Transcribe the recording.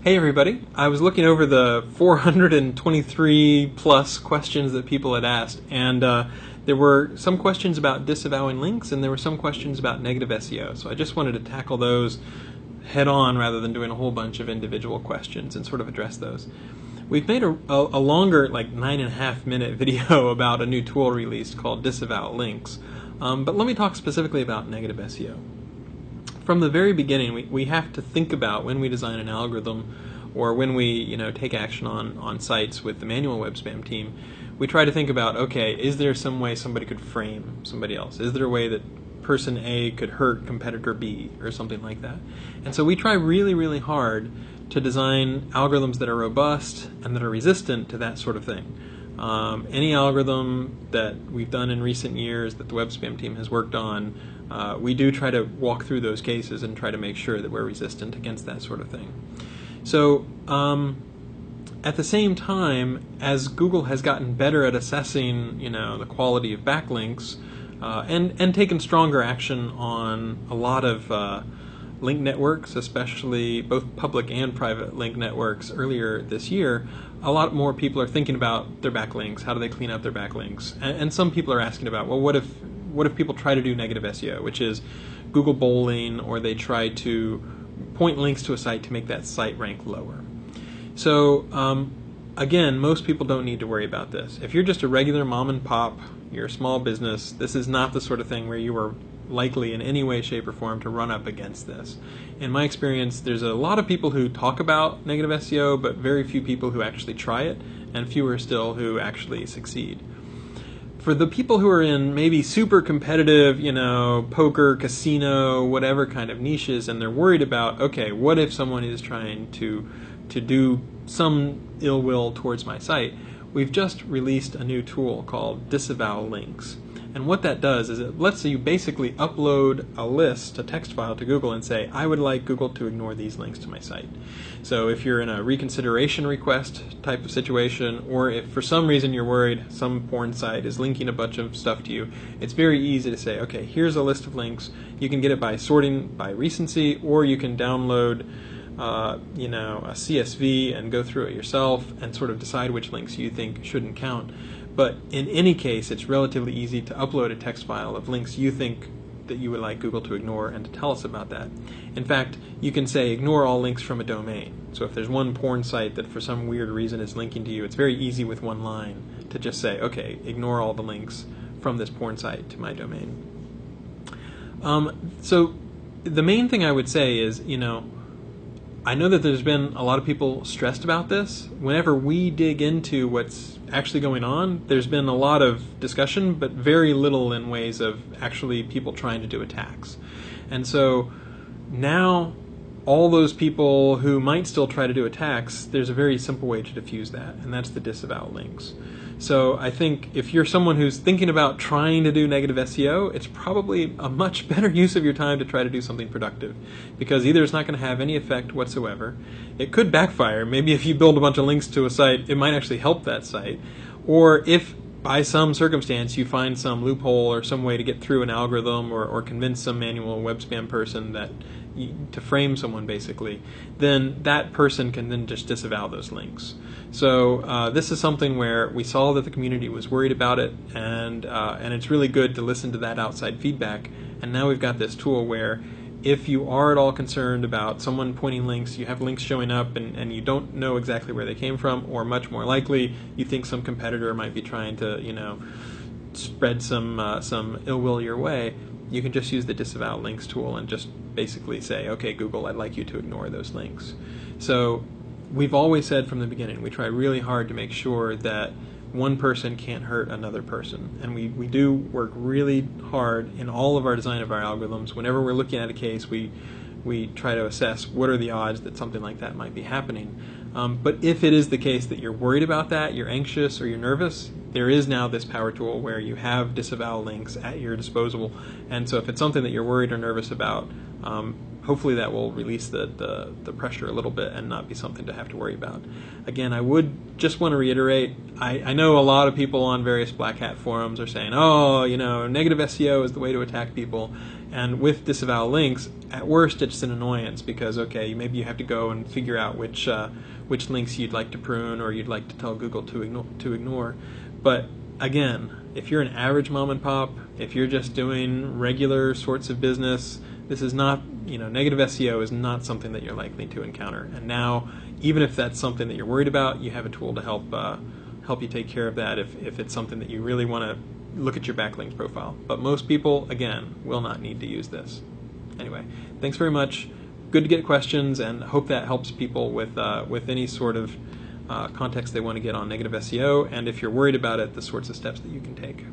Hey everybody, I was looking over the 423 plus questions that people had asked, and there were some questions about disavowing links and there were some questions about negative SEO, so I just wanted to tackle those head on rather than doing a whole bunch of individual questions and sort of address those. We've made a longer, like 9.5-minute video about a new tool released called Disavow Links, but let me talk specifically about negative SEO. From the very beginning, we have to think about when we design an algorithm or when we take action on sites with the manual web spam team, we try to think about, okay, is there some way somebody could frame somebody else? Is there a way that person A could hurt competitor B or something like that? And so we try really, really hard to design algorithms that are robust and that are resistant to that sort of thing. Any algorithm that we've done in recent years that the web spam team has worked on, we do try to walk through those cases and try to make sure that we're resistant against that sort of thing. So at the same time, as Google has gotten better at assessing the quality of backlinks and taken stronger action on a lot of link networks, especially both public and private link networks earlier this year, a lot more people are thinking about their backlinks. How do they clean up their backlinks? And some people are asking about, well, what if people try to do negative SEO, which is Google bowling, or they try to point links to a site to make that site rank lower. So again, most people don't need to worry about this. If you're just a regular mom and pop, you're a small business, this is not the sort of thing where you are likely in any way, shape, or form to run up against this. In my experience, there's a lot of people who talk about negative SEO, but very few people who actually try it, and fewer still who actually succeed. For the people who are in maybe super competitive, poker, casino, whatever kind of niches, and they're worried about, okay, what if someone is trying to do some ill will towards my site, we've just released a new tool called Disavow Links. And what that does is it lets you basically upload a list, a text file to Google and say, I would like Google to ignore these links to my site. So if you're in a reconsideration request type of situation, or if for some reason you're worried some porn site is linking a bunch of stuff to you, it's very easy to say, okay, here's a list of links. You can get it by sorting by recency, or you can download a CSV and go through it yourself and sort of decide which links you think shouldn't count. But in any case, it's relatively easy to upload a text file of links you think that you would like Google to ignore and to tell us about that. In fact, you can say ignore all links from a domain. So if there's one porn site that for some weird reason is linking to you, it's very easy with one line to just say, okay, ignore all the links from this porn site to my domain. So the main thing I would say is, I know that there's been a lot of people stressed about this. Whenever we dig into what's actually going on, there's been a lot of discussion, but very little in ways of actually people trying to do attacks. And so now all those people who might still try to do attacks, there's a very simple way to diffuse that, and that's the disavow links. So I think if you're someone who's thinking about trying to do negative SEO, it's probably a much better use of your time to try to do something productive, because either it's not going to have any effect whatsoever, it could backfire. Maybe if you build a bunch of links to a site, it might actually help that site, or if by some circumstance you find some loophole or some way to get through an algorithm or convince some manual web spam person that to frame someone basically, then that person can then just disavow those links. So this is something where we saw that the community was worried about it, and it's really good to listen to that outside feedback. And now we've got this tool where if you are at all concerned about someone pointing links, you have links showing up and you don't know exactly where they came from, or much more likely you think some competitor might be trying to spread some ill will your way, you can just use the disavow links tool and just basically say, okay, Google, I'd like you to ignore those links. So we've always said from the beginning, we try really hard to make sure that one person can't hurt another person. And we do work really hard in all of our design of our algorithms. Whenever we're looking at a case, we try to assess what are the odds that something like that might be happening. But if it is the case that you're worried about that, you're anxious or you're nervous, there is now this power tool where you have disavow links at your disposal. And so if it's something that you're worried or nervous about, hopefully that will release the pressure a little bit and not be something to have to worry about. Again, I would just want to reiterate, I know a lot of people on various black hat forums are saying, oh, negative SEO is the way to attack people. And with disavow links, at worst it's an annoyance because, okay, maybe you have to go and figure out which links you'd like to prune or you'd like to tell Google to ignore. But again, if you're an average mom and pop, if you're just doing regular sorts of business, this is not, negative SEO is not something that you're likely to encounter. And now, even if that's something that you're worried about, you have a tool to help you take care of that if it's something that you really want to look at your backlinks profile. But most people, again, will not need to use this. Anyway, thanks very much. Good to get questions, and hope that helps people with any sort of context they want to get on negative SEO, and if you're worried about it, the sorts of steps that you can take.